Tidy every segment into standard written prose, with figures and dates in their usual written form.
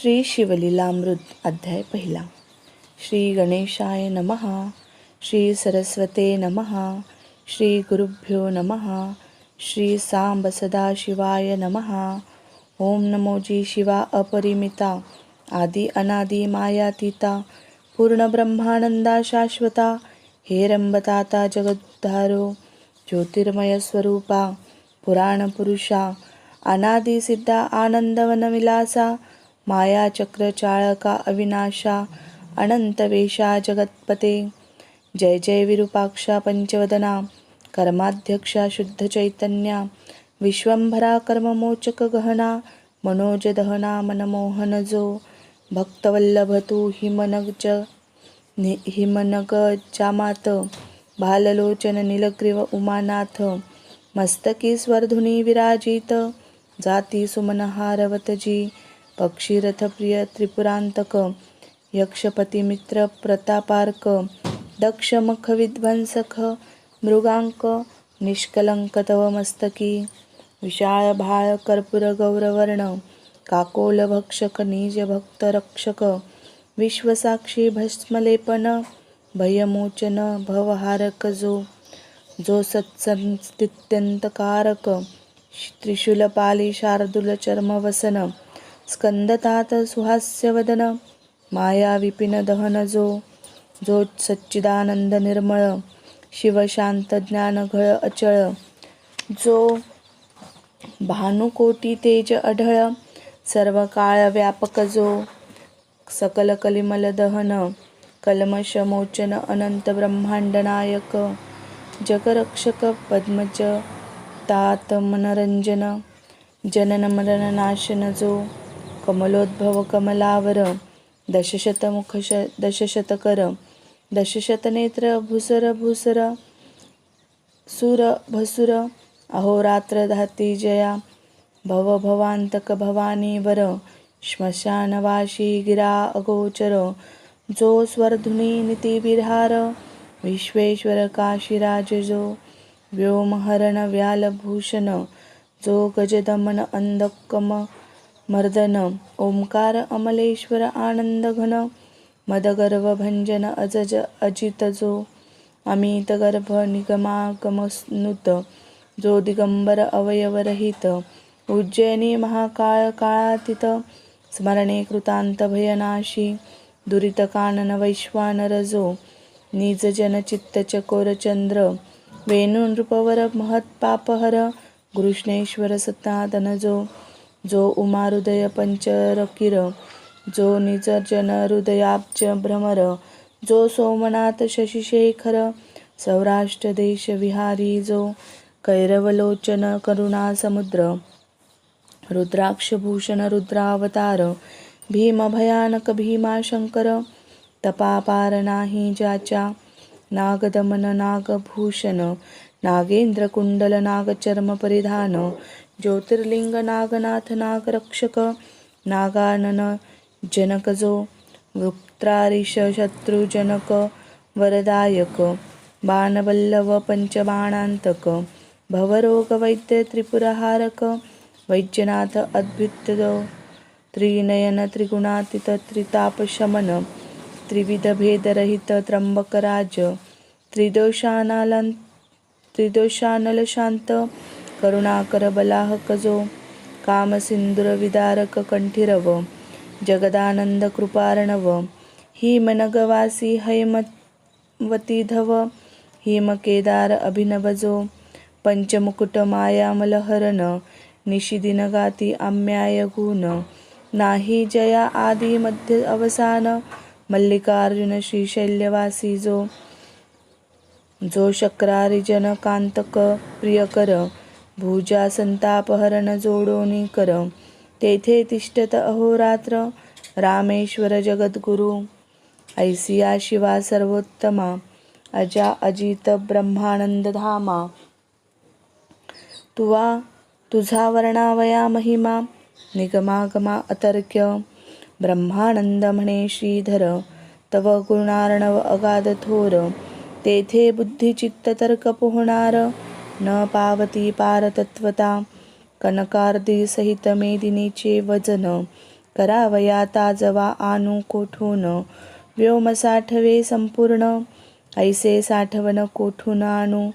श्री शिवलीलामृत अध्याय पहिला. श्री गणेशाय नमः. श्री सरस्वते नमः. श्री गुरुभ्यो नमः. श्री सांब सदाशिवाय नमः. ओम नमो जी शिवा अपरिमिता आदि अनादि मायातीता पूर्ण ब्रह्मानंदा शाश्वता हेरंबताता जगद्धारो ज्योतिर्मय स्वरूपा पुराण पुरुषा अनादि सिद्धा आनंदवनविलासा माया चक्र चाळका अविनाशा अनंतवेशा जगत्पते जय जय विरूपाक्षा पंचवदना कर्माध्यक्षा शुद्ध चैतन्या विश्वंभरा कर्ममोचक गहना मनोज दहना मनमोहन जो भक्तवल्लभ तू हिमनग जामात भाललोचन नीलग्रीव उमानाथ मस्तकी स्वर्धुनी विराजित जाती सुमनहारवतजी पक्षीरथ प्रिय त्रिपुरांतक यक्षपती मित्र प्रतापार्क दक्षमुख विध्वंसक मृगांक निष्कलंक तव मस्तकी विशाळ भाळ कर्पूर गौरवर्ण काकोल भक्षक निज भक्त रक्षक विश्वसाक्षी भस्मलेपन भयमोचन भवहारक जो सत्संस्थित्यंतकारक त्रिशूलपाली शार्दूल चर्मवसन स्कंदतात सुहास्यवदन माया विपिन दहन जो सच्चिदानंद निर्मळ शिवशांत ज्ञानघळ अचळ जो भानुकोटी तेज अढळ सर्व काळ व्यापक जो सकल कलिमल दहन कल्मष मोचन अनंत ब्रह्मांड नायक जगरक्षक पद्मज तात मनरंजन जनन मरण नाशन जो कमलोद्भव कमलावर दशशतमुख दशशतकर दशशतनेत्र भूसर भूसर सुर भसुर अहोरात्र धाती जया भव भवांतक भवानी वर श्मशानवाशी गिरा अगोचर जो स्वर्धुनी नितिविहार विश्वेश्वर काशीराज जो व्योमहरण व्यालभूषण जो गजदमन अंधकम मर्दन ओंकार अमलेश्वर आनंद घन मदगर्भ भंजन अजज अजित जो अमित गर्भ निगमागमनुत जो दिगंबर अवयवरहित उज्जैनी महाकाळ काळातीत स्मरणे कृतांत भयनाशी दुरित कानन वैश्वानर जो निज जन चित्त चकोरचंद्र वेणू नृपवर महत्पापहर कृष्णेश्वर सनातन जो उमा हृदय पंचरकिर जो निजर्जन हृदयाब्ज भ्रमर जो सोमनाथ शशिशेखर सौराष्ट्र देश विहारी जो कैरवलोचन करुणा समुद्र रुद्राक्षभूषण रुद्रावतार भीम भयानक भीमाशंकर तपापार नाही ज्याच्या नागदमन नागभूषण नागेंद्र कुंडल नागचर्म परिधान ज्योतिर्लिंग नागनाथ नागरक्षक नागानन जनक जो वृत्रारिष शत्रुजनक वरदायक बाणवल्लभ पंचबाणांतक भवरोग वैद्य त्रिपुरहारक वैद्यनाथ अद्भुत त्रिनयन त्रिगुणातीत त्रितापशमन त्रिविध भेदरहित त्र्यंबकराज त्रिदोषानल शांत करुणाकर बलाहक जो कामसिंधुर विदारक कंठीरव जगदानंद कृपार्णव हिमनगवासी हैमवती धव हिमकेदार अभिनव जो पंचमुकुट मायामलहरण निशिदिन गाती आम्याय गुण नाही जया आदि मध्य अवसान मल्लिकार्जुन श्रीशैल्यवासी जो शक्रारिजन कांतक प्रियकर भुजा संतापहरण जोडोनी कर तेथे तिष्ठत अहोरात्र रामेश्वर जगद्गुरु ऐसिया शिवा सर्वोत्तमा अजा अजित ब्रह्मानंद धामा तुझा वर्णावया महिमा निगमागमा अतर्क्य ब्रह्मानंद म्हणे श्रीधर तव गुणार्णव अगाध थोर तेथे बुद्धी चित्त तर्क पोहणार न पावती पारतत्वता कनकार्दी सहित मेदिनीचे वजन करावया ताजवा आणू कोठून, व्योम साठवे संपूर्ण, ऐसे साठवण कोठून आणू,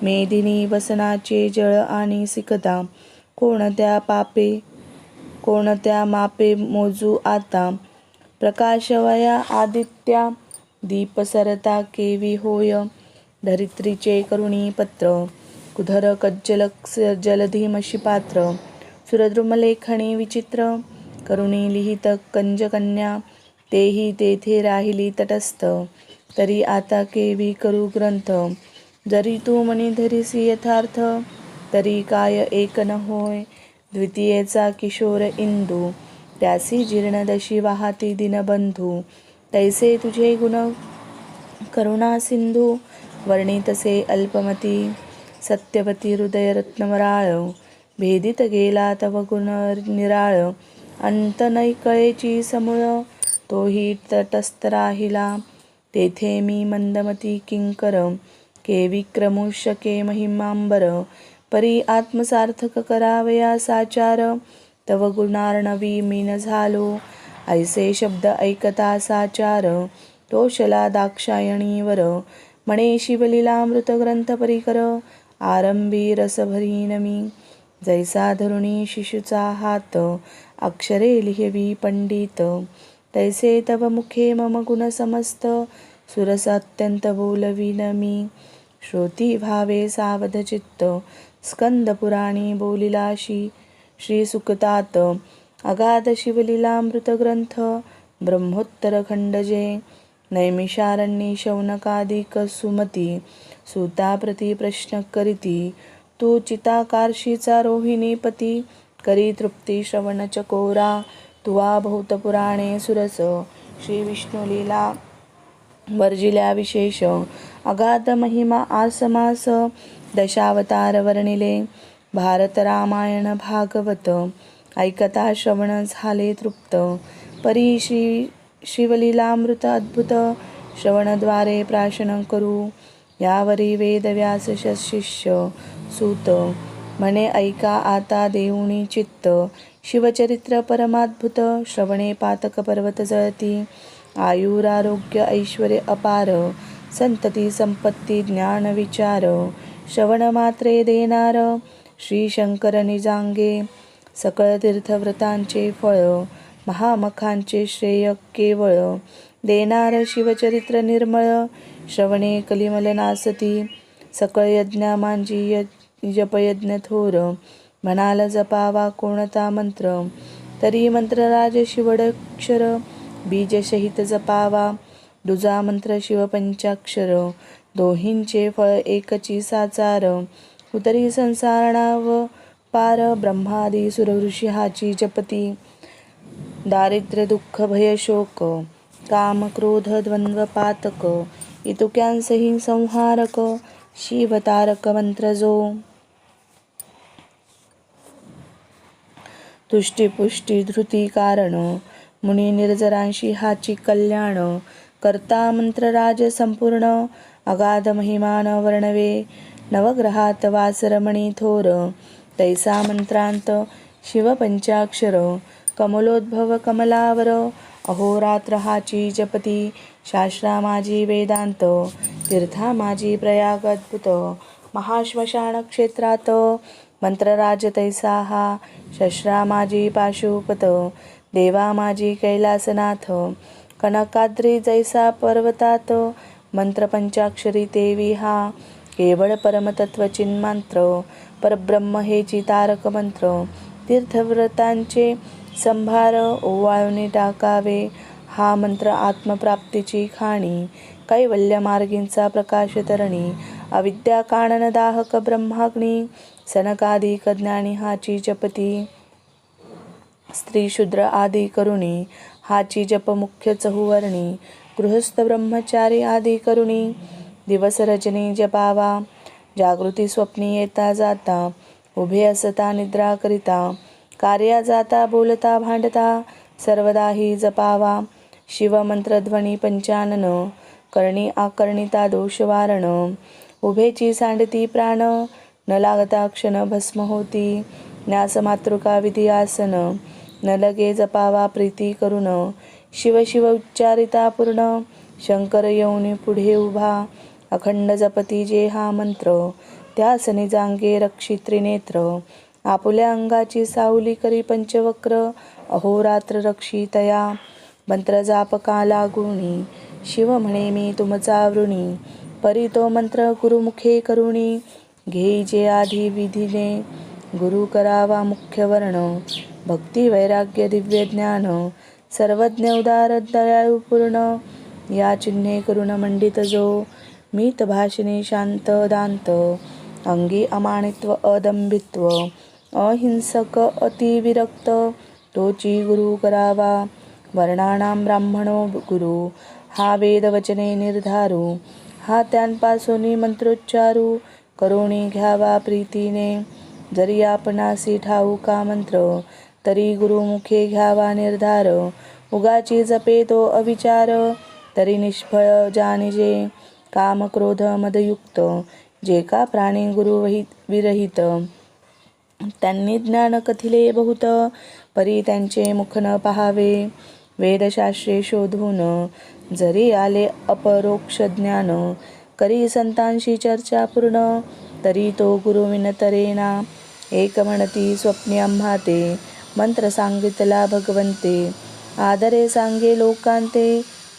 मेदिनी वसनाचे जळ आणि सिकता, कोणत्या मापे मोजू आता, प्रकाशवया आदित्या, दीप सरता केवी होय, धरित्रीचे करुणी पत्र, कुधर कज्जल जलधीमशी पात्र, सुरद्रुमलेखणी विचित्र, करुणी लिहित कंजकन्या, तेही तेथे राहिली तटस्थ, तरी आता केवी करू ग्रंथ, जरी तू मनी धरिसी यथार्थ, तरी काय एक न होय, द्वितीयेचा किशोर इंदू, त्यासी जीर्णदशी वाहती दिनबंधू, तैसे तुझे गुण करुणा सिंधू, वर्णितसे अल्पमती, सत्यवती हृदय रत्नमराळ, भेदित गेला तव गुण निराळ, अंत नैकळेची समूळ, तोही तटस्थ राहिला, तेथे मी मंदमती किंकर, केवी क्रमू शके महिमांबर, परी आत्मसार्थक करावया साचार, तव गुणार्णवी मी न झालो, ऐसे शब्द ऐकता साचार, तोषला दाक्षायणीवर, म्हणे शिवलीलामृत ग्रंथ परिकर, आरंभी रसभरीन मी, जैसा धरुणी शिशुचा हात, अक्षरे लिहवी पंडित, तैसे तव मुखे मम गुण समस्त, सुरस अत्यंत बोलवीन मी, श्रोती भावे सावध चित्त, स्कंद पुराणी बोलिलाशी, श्री सुकतात, अगाध शिवलीलामृत ग्रंथ, ब्रह्मोत्तर खंडजे, नैमिषारण्ये शौनकादिक सुमती, सूताप्रती प्रश्न करीती, तू चिताकारशीचा रोहिणी पती, करी तृप्ती श्रवण चकोरा, तुवा बहुत पुराणे सुरस, श्री विष्णुलीला वर्जिल्या विशेष, अगाध महिमा आसमास, दशावतार वर्णिले, भारत रामायण भागवत, ऐकता श्रवण झाले तृप्त, परी श्री शिवलीलामृत अद्भुत, श्रवणद्वारे प्राशन करू, यावरी वेदव्यास शिष्य सूत, म्हणे ऐका आता देऊनी चित्त, शिवचरित्र परमाद्भुत, श्रवणे पातक पर्वत जळती, आयुरारोग्य ऐश्वर्य अपार, संतती संपत्ती ज्ञान विचार, श्रवण मात्रे देणार, श्री शंकर निजांगे, सकळ तीर्थव्रतांचे फळ, महामखांचे श्रेय केवळ, देणार शिवचरित्र निर्मळ, श्रवणे कलिमल नासती, सकळ यज्ञामांजी जपयज्ञ थोर, म्हणाल जपावा कोणता मंत्र, तरी मंत्रराज शिवडक्षर, बीजसहित जपावा, दुजा मंत्र शिवपंचाक्षर, दोहींचे फळ एकची साचार, उतरी संसारणाव पार, ब्रह्मादी सुरऋषी हाची जपती, दारिद्र्य दुःख भय शोक, काम क्रोध द्वंद्व पातक, इतुक्यांसही संहारक, शिवतारक मंत्र जो, तुष्टी धृती कारण, मुनी निर्जरांशी हाची कल्याण, करता मंत्रराज संपूर्ण, अगाध महिमान वर्णवे, नवग्रहात वास रमणी थोर, तैसा मंत्रांत शिवपंचाक्षर, कमलोद्भव कमलावर, अहोरात्र हाची जपती, शास्त्रा माझी वेदांत, तीर्था माझी प्रयाग अद्भुत, महाश्मशान क्षेत्रात, मंत्रराज तैसा हा, शस्त्रा माझी पाशुपत, देवा माझी कैलासनाथ, कनकाद्री जैसा पर्वतात, मंत्र पंचाक्षरी देवी हा, केवळ परमतत्व चिन्मंत्र, परब्रह्म हेची तारक मंत्र, तीर्थव्रतांचे संभार, ओवाळून टाकावे हा मंत्र आत्मप्राप्तीची खाणी, कैवल्य मार्गींचा प्रकाश तरणी, अविद्या कानन दाहक ब्रह्माग्नी, सनकादिक ज्ञानी हाची जपती, स्त्री शूद्र आदी करुणी, हाची जप मुख्य चहुवर्णी, गृहस्थ ब्रह्मचारी आदी करुणी, दिवस रजनी जपावा, जागृती स्वप्नी येता जाता, उभे असता निद्रा करिता, कार्या जाता बोलता भांडता, सर्वदाही जपावा, शिवमंत्रध्वनी पंचानन, करणी आकर्णिता दोषवारण, उभेची सांडती प्राण, न लागता क्षण भस्म होती, न्यास मातृका विधी आसन, न लगे जपावा प्रीती करून, शिव शिव उच्चारिता पूर्ण. शंकर येऊनी पुढे उभा, अखंड जपती जे हा मंत्र. त्यास निजांगे रक्षी त्रिनेत्र, आपुल्या अंगाची सावली करी पंचवक्र. अहोरात्र रक्षितया मंत्र जापका लागुनी, शिव म्हणे मी तुमचा वृणी. परी तो मंत्र गुरुमुखे करुणी, घेई जे आधी विधीने. गुरु करावा मुख्य वर्ण, भक्ती वैराग्य दिव्य ज्ञान. सर्वज्ञ उदार दयाळू पूर्ण, या चिन्हे करुण मंडित जो. मीत भाषिणी शांत दांत, अंगी अमानित्व अदंभित्व. अहिंसक अतिविरक्त, तोची गुरु करावा. वर्णानां ब्राह्मणो गुरु, हा वेद वचने निर्धारू. हा त्यांपासून मंत्रोच्चारू, करुणी घ्यावा प्रीतीने. जरी आपणासी ठाऊका मंत्र, तरी गुरुमुखे घ्यावा निर्धार. उगाची जपे तो अविचार, तरी निष्फळ जाणिजे. काम क्रोध मदयुक्त, जे का प्राणी गुरु विरहित. त्यांनी ज्ञान कथिले बहुत, परी त्यांचे मुख न पहावे. वेदशास्त्रे शोधून, जरी आले अपरोक्ष ज्ञान. करी संतांशी चर्चा पूर्ण, तरी तो गुरु विनतरेना. एक म्हणती स्वप्नी आम्हा ते, मंत्र सांगितला भगवंते. आदरे सांगे लोकांते,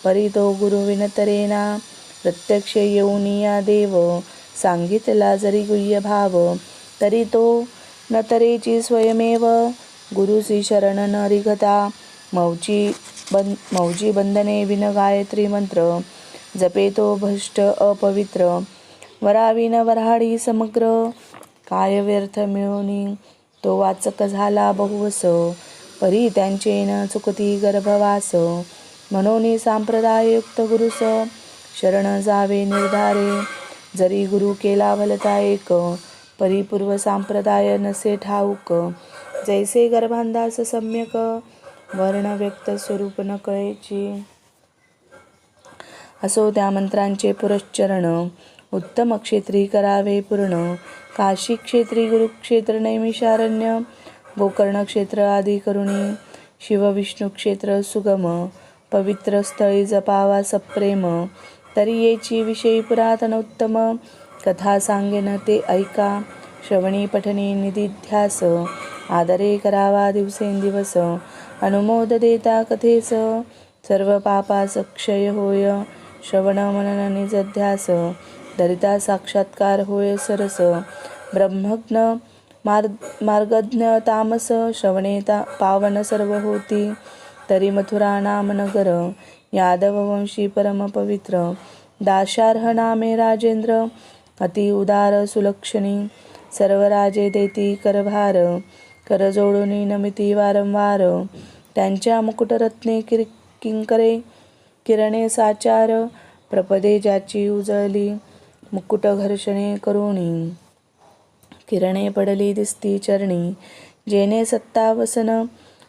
परी तो गुरु विनतरेना. प्रत्यक्ष येऊनिया देव, सांगितला जरी गुह्य भाव. तरी तो न तरेची स्वयमेव, गुरुसी शरण न रिघता. मौजी बंधने विन गायत्री मंत्र, जपे तो भ्रष्ट अपवित्र. वराविन वऱ्हाडी समग्र, काय व्यर्थ मिळवणी. तो वाचक झाला बहुवस, परी त्यांचे न चुकती गर्भवास. म्हणून सांप्रदाययुक्त गुरुस, शरण जावे निर्धारे. जरी गुरु केला भलता एक, परिपूर्व सांप्रदाय नसे ठाऊक. जैसे गर्भांधास सम्यक, वर्ण व्यक्त स्वरूप न कळेची. असो त्या मंत्रांचे पुरश्चरण, उत्तम क्षेत्री करावे पूर्ण. काशी क्षेत्री गुरुक्षेत्र नैमिषारण्य, गोकर्ण क्षेत्र आदी करुणी. शिव विष्णू क्षेत्र सुगम, पवित्र स्थळी जपावा सप्रेम. तरी येची विषयी पुरातन उत्तम, कथा सांगेन ते ऐका. श्रवणी पठणी निधिध्यास, आदरे करावा दिवसेंदिवस. अनुमोद देता कथेस, सर्व पापास क्षय होय. श्रवण मनन निजध्यास, धरिता साक्षात्कार होय सरस. ब्रह्मज्ञ मार्गज्ञ तामस, श्रवणे पावन सर्व होती. तरी मथुरा नाम नगर, यादव वंशी परम पवित्र. दाशार्ह नामे राजेंद्र, अति उदार सुलक्षणी. सर्व राजे देती करभार, कर जोडून नमिती वारंवार. त्यांच्या मुकुटरत्ने किंकरे, किरणे साचार. प्रपदे ज्याची उजळली, मुकुट घर्षणे करुणी. किरणे पडली दिसती चरणी, जेने सत्तावसन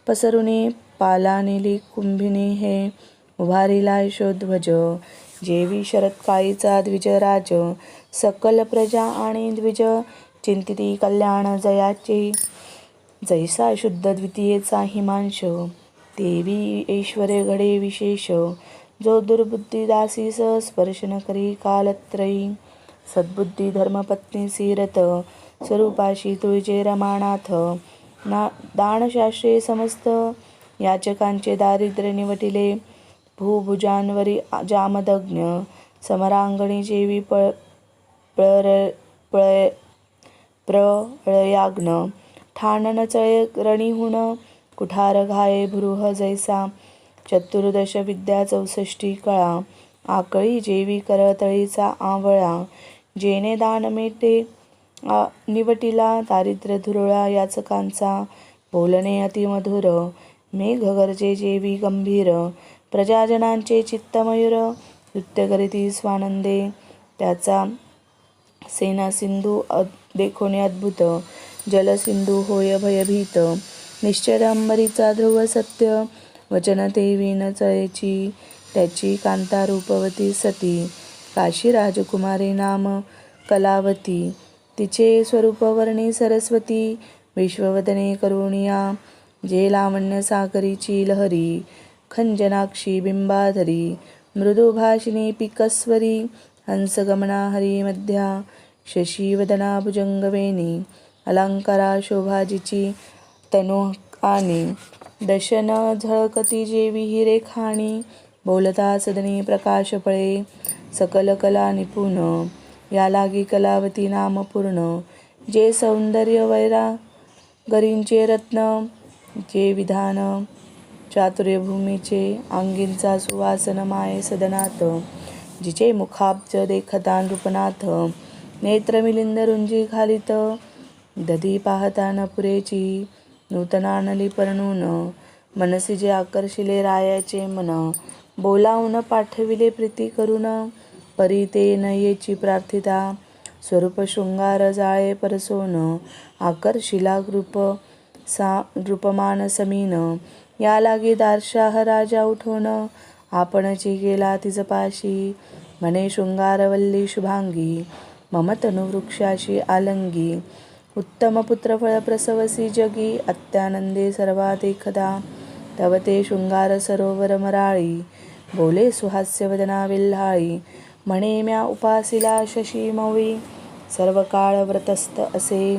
पसरुनी. पाला निली कुंभिनी हे, उभारिला यशोध्वज. जेवी शरत्काळीचा द्विजराज, सकल प्रजा आणि द्विज. चिंतिती कल्याण जयाचे, जैसा शुद्ध द्वितीयेचा हिमांश. देवी ऐश्वर्य घडे विशेष, जो दुर्बुद्धी दासीस स्पर्श न करी कालत्रयी. सद्बुद्धी धर्मपत्नी सीरत, स्वरूपाशी तुळजे रमानाथ. दानशास्त्रे समस्त, याचकांचे दारिद्र्य निवटिले. भूभुजांवरी जामदग्न, समरांगणी जेवी प्रळयाग्न. ठाणन चळे रणीहुण, कुठार घाये भृह जैसा. चतुर्दश विद्या 64 कळा, आकळी जेवी करतळीचा आवळा. जेने दान मेटे निवटिला, दारिद्र्य धुरळा याचकांचा. बोलणे अतिमधुर, मेघ गरजे जेवी गंभीर. प्रजाजनांचे चित्तमयूर, नृत्य करीती स्वानंदे. त्याचा सेना सिंधू देखोने अद्भुत, जलसिंधू होय भयभीत. निश्चल अंबरीचा ध्रुव सत्य, वचन देवी न चळेची. त्याची कांता रूपवती सती, काशी राजकुमारी नाम कलावती. तिचे स्वरूप वर्णी सरस्वती, विश्ववदने करुणिया. जे लावण्य सागरीची लहरी, खंजनाक्षी बिंबाधरी, मृदुभाषिणी पिकस्वरी, हंसगमना हरिमध्या, शशीवदना भुजंगवेणी, अलंकारा शोभाजिची तनोकानी, दशन झळकती जे विहिरे खाणी, बोलता सदनी प्रकाश फळे, सकल कला निपुण, या लागी कलावती नाम पूर्ण, जे सौंदर्य वैरागरींचे रत्न, जे विधान चातुर्यभूमीचे, अंगींचा सुवासन माये सदनात, जिचे मुखाब्ज देखता नृपनाथ, नेत्र मिलिंद रुंजी घालित, दधी पाहता न पुरेची, नूतनानली परणून, मनसी जे आकर्षिले रायाचे मन, बोलावून पाठविले प्रीती करून, परी ते नयेची प्रार्थिता, स्वरूप शृंगार जाळे परसोन, आकर्षिला नृपमान समीन, या लागी दारशाह राजा उठोन, आपणची गेला तिजपाशी, म्हणे शृंगारवल्ली शुभांगी, मम तनुवृक्षाशी आलंगी, उत्तम पुत्रफळ प्रसवसी जगी, अत्यानंदे सर्वात एकदा, तव ते शृंगार सरोवर मराळी, बोले सुहास्य वदना विल्हाळी, म्हणे म्या उपासिला शशी मौळी, सर्व काळ व्रतस्थ असे,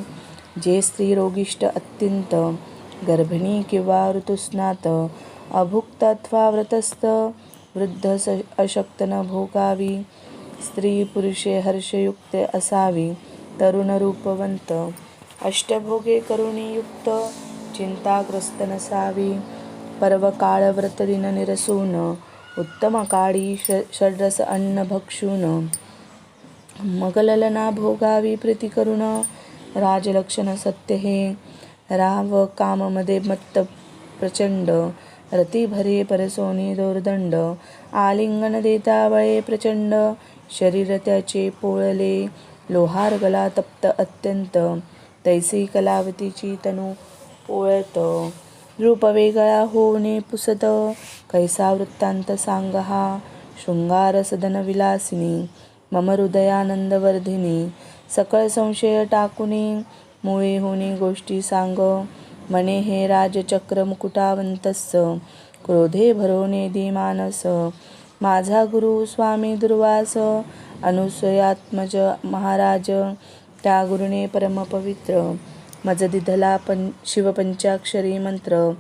जे स्त्री रोगिष्ट अत्यंत, गर्भिणी किंवा ऋतुस्नात, अभुक्त अथवा व्रतस्थ, वृद्ध अशक्त न भोगावी, स्त्री पुरुषे हर्षयुक्त असावी, तरुण रूपवंत, अष्टभोगे करुणी युक्त, चिंताग्रस्त नसावी, पर्व काळ व्रतदिन निरसून, उत्तम काळी षड्रस अन्न भक्षून, मग ललना भोगावी प्रीती करून, राजलक्षण सत्य हे, राव काममध्ये मत्त प्रचंड, रती भरे परसोनी दोर्दंड, आलिंगन देता बळे प्रचंड, शरीर त्याचे पोळले, लोहार गला तप्त अत्यंत, तैसी कलावतीची तनू पोळत, रूप वेगळा होऊने पुसत, कैसा वृत्तांत सांग हा, शृंगार सदन विलासिनी, मम हृदयानंदवर्धिनी, सकळ संशय टाकुनी, मुळे होणी गोष्टी सांग, म्हणे हे राजचक्र मुकुटावंतस्स, क्रोधे भरोने धीमानस, माझा गुरु स्वामी दुर्वास, अनुसयात्मज महाराज, त्या गुरुने परमपवित्र, मज दिधला शिवपंचाक्षरी मंत्र,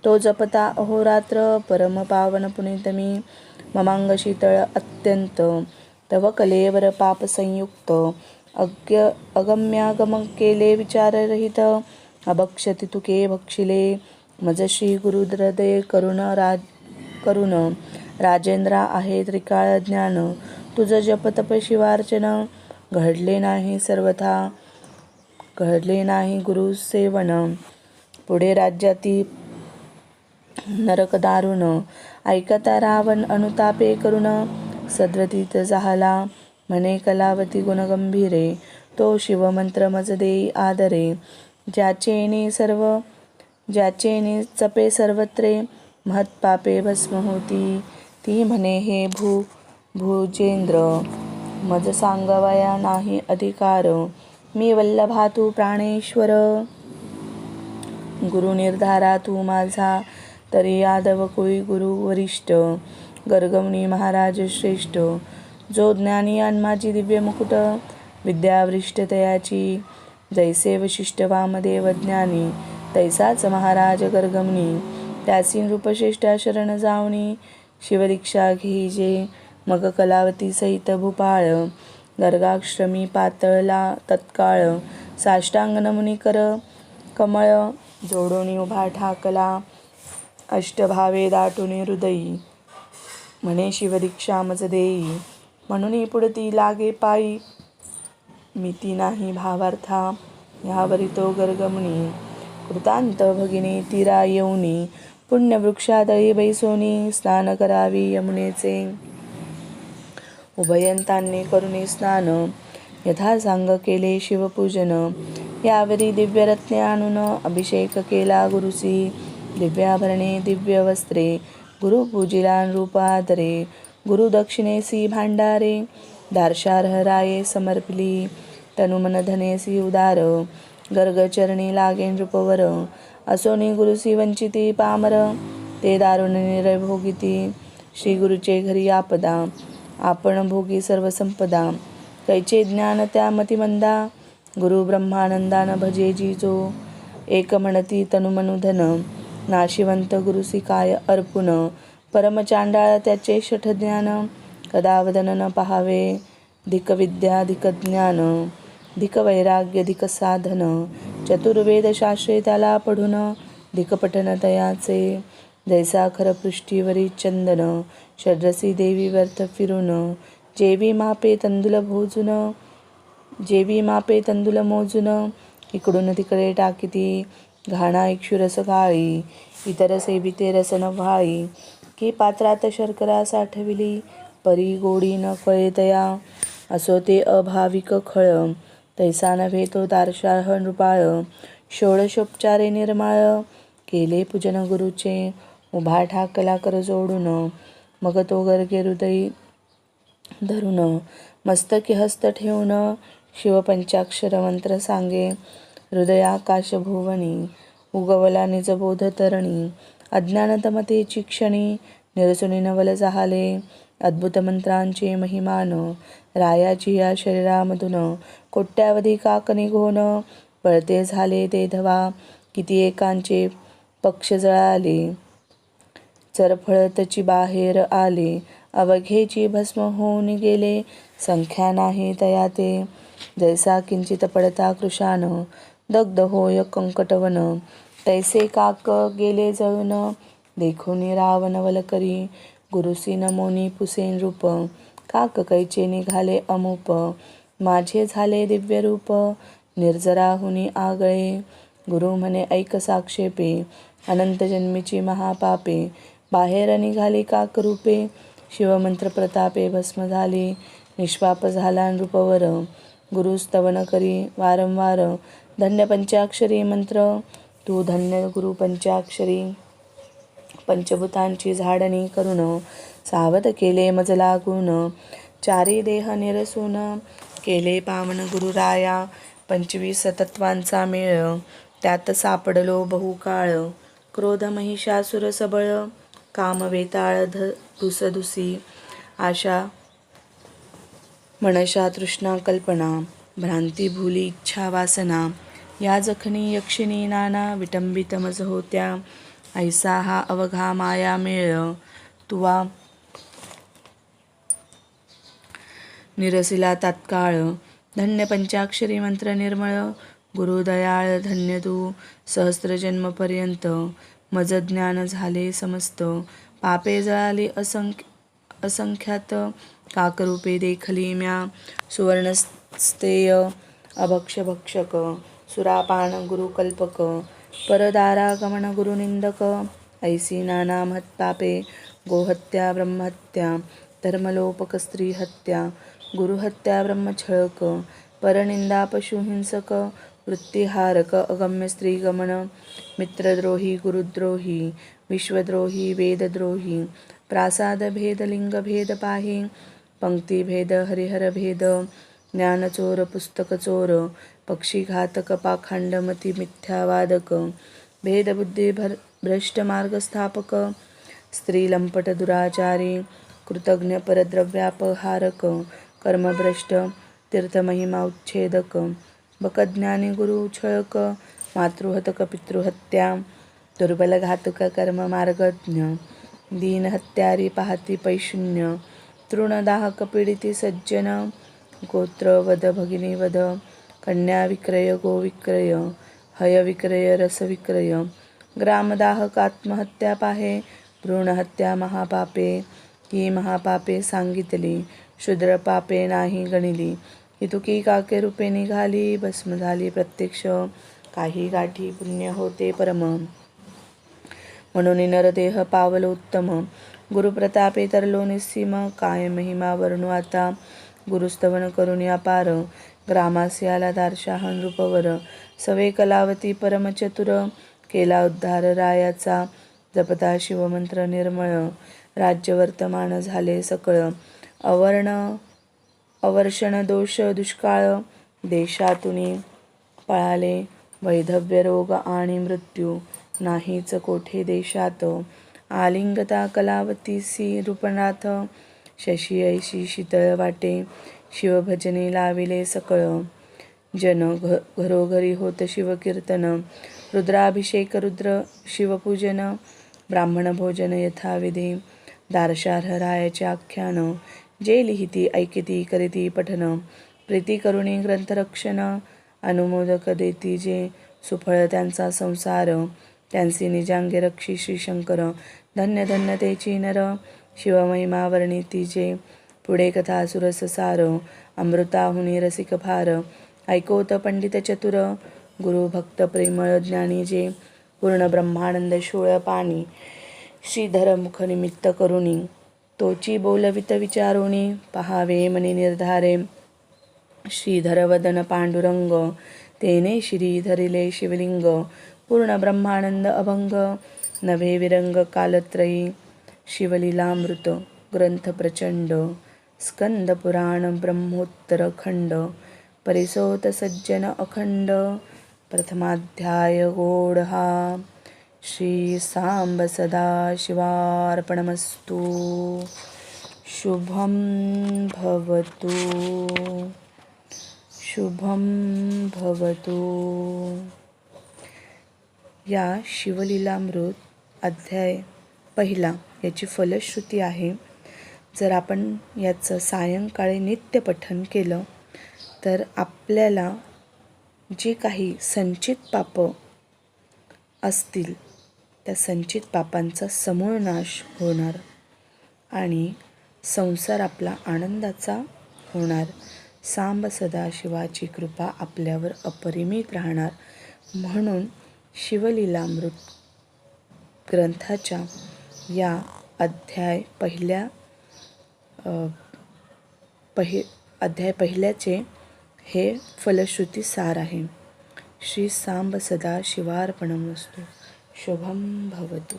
तो जपता अहोरात्र, परम पावन पुनितमी, ममांग शीतळ अत्यंत, तव कलेवर पाप संयुक्त, अगम्यागम केले विचाररहित, अभक्षति तुके भक्षिले, मज श्री गुरुहृदय करुण, राजेंद्रा आहे त्रिकाळ ज्ञान, तुझ जप तप शिवार्चन, घडले नाही सर्वथा, घडले नाही गुरुसेवन, पुढे राज्याती नरक दारुण, ऐकता रावण अनुतापे करुण, सद्वतीत झाला, म्हणे कलावती गुणगंभीरे, तो शिवमंत्र मज देई आदरे, ज्याचेने चपे सर्वत्रे, महत्पापे भस्म होती, ती म्हणे हे भुजेंद्र, मज सांगवया नाही अधिकार, मी वल्लभा तू प्राणेश्वर, गुरु निर्धारा तू माझा, तरी यादव कुळी गुरु वरिष्ठ, गर्गमुनी महाराज श्रेष्ठ, जो ज्ञानी आन माझी दिव्य मुकुट, विद्यावरिष्ठ तयाची, जैसे वशिष्ठ वामदेव ज्ञानी, तैसाच महाराज गर्गमुनी, त्यासी नृपश्रेष्ठा शरण जावणी, शिवदीक्षा घेईजे, मग कलावती सहित भूपाळ, गर्गाश्रमी पातळला तत्काळ, साष्टांग नमुनी कर कमळ, जोडोनी उभा ठाकला, अष्टभावे दाटुनी हृदयी, म्हणे शिवदीक्षा मज देई, म्हणून पुढती लागे पायी, मिती नाही भावार्था, ह्यावरी तो गर्गमुनी, कृतांत भगिनी तीरा येऊनी, पुण्यवृक्षादळी बैसोनी, स्नान करावी यमुनेचे, उभयंतांनी करुणी स्नान, यथा सांग केले शिवपूजन, यावरी दिव्यरत्ने आणून, अभिषेक केला गुरुसी, दिव्याभरणे दिव्य वस्त्रे, गुरु पूजिला नृप आदरे, गुरु दक्षिणेसी भांडारे, दार्शार्ह राये समर्पिली, तनुमन धनेसी उदार, गर्गचरणी लागे नृपवर, असोनी गुरुसी वंचिती पामर ते दारुण निरभोगिती श्री गुरुचे घरी आपदा आपण भोगी सर्व संपदा कैचे ज्ञान त्या मतिमंदा गुरु ब्रह्मानंदान भजे जिजो एक म्हणती तनुमनुधन नाशिवंत गुरुसी काय अर्पुन परमचांडाळ त्याचे शठ ज्ञान कदा वदन न पहावे धिक विद्या धिक ज्ञान धिक वैराग्य धिक साधन चतुर्वेद शास्त्रे त्याला पढून धिक पठन तयाचे जैसा खर पृष्ठीवरी चंदन षड्रसी देवी व्यर्थ फिरून जेवी मापे तंदुल मोजून इकडून तिकडे टाकीती घाणा इक्षुरस गाळी इतर सेविते रसन व्हाळी की पात्रात शर्करा साठविली परी गोडी न कळेतया असो ते अभाविक खळ तैसा नव्हे तो दार्शाह नृपाळ षोडशोपचारे निर्माळ केले पूजन गुरुचे उभा ठाकला कर जोडून मग तो गर्गे हृदयी धरून मस्तकी हस्त ठेवून शिवपंचाक्षर मंत्र सांगे हृदयाकाश भुवनी उगवला निजबोध तरणी अज्ञानतमतेची क्षणी निरसुनी नवल जाहले अद्भुत मंत्रांचे महिमान रायाची या शरीरामधून कोट्यावधी काक निघोन पळते झाले ते धवा किती एकांचे पक्ष जळाले चरफळतची बाहेर आले अवघेची भस्म होऊन गेले संख्या नाही तया ते जैसा किंचित पडता कृशान दग्ध होय कंकटवन तैसे काक गेले जळून देखुनी रावणवल करी गुरुसी नमोनी पुसेन रूप काक कैचे निघाले अमूप माझे झाले दिव्य रूप निर्जराहुनी आगळे गुरु म्हणे ऐक साक्षेपे अनंत जन्मीची महापापे बाहेर निघाली काक रूपे शिवमंत्र प्रतापे भस्म झाली निष्पाप झाला नृपवर गुरुस्तवन करी वारंवार धन्य पंचाक्षरी मंत्र तू धन्य गुरु पंचाक्षरी पंचभूतांची झाडणी करून सावध केले मज लागून चारी देह निरसून केले पावन गुरुराया 25 तत्वांचा मेळ त्यात सापडलो बहुकाळ क्रोध महिषासुर सबळ काम वेताळ धुसधुसी आशा मनशा तृष्णा कल्पना भ्रांती भूली इच्छा वासना या जखनी यक्षिणी नाना विटंबित मज होत्या ऐसा हा अवघा माया मेळ तुवा निरसिला तात्काळ धन्य पंचाक्षरी मंत्र निर्मळ गुरुदयाळ धन्य तू सहस्त्रजन्मपर्यंत मज ज्ञान झाले समस्त पापे जळाली असंख्यात काकरूपे देखली म्या सुवर्णस्तेय अभक्ष भक्षक सुरापान गुरुकल्पक परदारागमन गुरुनिंदक ऐसी नाना महत्पापे गोहत्या ब्रह्महत्या धर्मलोपक स्त्रीहत्या गुरुहत्या ब्रह्मछळक परनिंदा पशुहिंसक वृत्तिहारक अगम्य स्त्रीगमन मित्रद्रोही गुरुद्रोही विश्वद्रोही वेदद्रोही प्रासादभेद लिंगभेद पाही पंक्तिभेद हरिहरभेद ज्ञानचोर पुस्तकचोर पक्षीघातक पाखंडमती मिथ्यावादक भेदबुद्धी भ्रष्ट मार्गस्थापक स्त्रीलंपट दुराचारी कृतज्ञ परद्रव्यापहारक कर्मभ्रष्ट तीर्थमहिमा उच्छेदक बकज्ञानी गुरु छळक मातृहतक पितृहत्या दुर्बल घातक कर्म मार्गज्ञ दीनहत्यारी पाहती पैशून्य तृणदाहक पीडिती सज्जन गोत्रवध भगिनीवध कन्या विक्रय गोविक्रय हयविक्रय रसविक्रय ग्रामदाहक आत्महत्या पाहे भ्रूणहत्या महापापे ही महापापे सांगितली शूद्र पापे नाही गणिली ही तुकी काके रूपे निघाली भस्म झाली प्रत्यक्ष काही गाठी पुण्य होते परम म्हणून नरदेह पावल उत्तम गुरुप्रतापे तरलो निस्सीम काय महिमा वर्णू आता गुरुस्तवन करून अपार ग्रामास्याला दारशाह नृपवर सवे कलावती परमचतुर केला उद्धार रायाचा जपता शिवमंत्र निर्मळ राज्य वर्तमान झाले सकळ अवर्षण दोष दुष्काळ देशातुनी पळाले वैधव्य रोग आणि मृत्यू नाहीच कोठे देशात. आलिंगता कलावतीसी रूपनाथ शशी ऐशी शीतळ वाटे. शिवभजने लाविले सकळ जन घरोघरी होत शिवकीर्तन. रुद्राभिषेक रुद्र शिवपूजन ब्राह्मण भोजन यथाविधी. दार्शार्ह रायाचे आख्यान जे लिहिती ऐकिती करीती पठन. प्रीती करुणी ग्रंथरक्षण अनुमोदक देती जे. सुफळ त्यांचा संसार त्यांसी निजांगे रक्षी श्रीशंकर. धन्य धन्य तेची नर शिवमहिमा वर्णिती जे. पुढे कथा सुरस सार अमृताहुनी रसिक फार. ऐकोत पंडित चतुर गुरु भक्त प्रेमळ ज्ञानी जे. पूर्ण ब्रह्मानंद शूळ पाणी श्रीधर मुख निमित्त करुणी. तोची बोलवित विचारुणी पहावे मनी निर्धारे. श्रीधर वदन पांडुरंग तेने श्री धरिले शिवलिंग. पूर्ण ब्रह्मानंद अभंग नभे विरंग कालत्रयी. शिवलीलामृत ग्रंथ प्रचंड स्कंद पुराण ब्रह्मोत्तर खंड. परिसोत सज्जन अखंड प्रथमाध्याय गोड हा. श्री सांब सदा शिवार्पणमस्तु. शुभम भवतु. शुभम भवतु. या शिवलीलामृत अध्याय पहिला याची फलश्रुती आहे. जर आपण याचं सायंकाळी नित्य पठन केलं तर आपल्याला जी काही संचित पापं असतील त्या संचित पापांचा समूळ नाश होणार आणि संसार आपला आनंदाचा होणार. सांब सदाशिवाची कृपा आपल्यावर अपरिमित राहणार. म्हणून शिवलीलामृत ग्रंथाच्या या अध्याय पहिल्याचे हे फलश्रुती सार आहे. श्री सांब सदा शिवार्पणमस्तु. शुभम भवतु.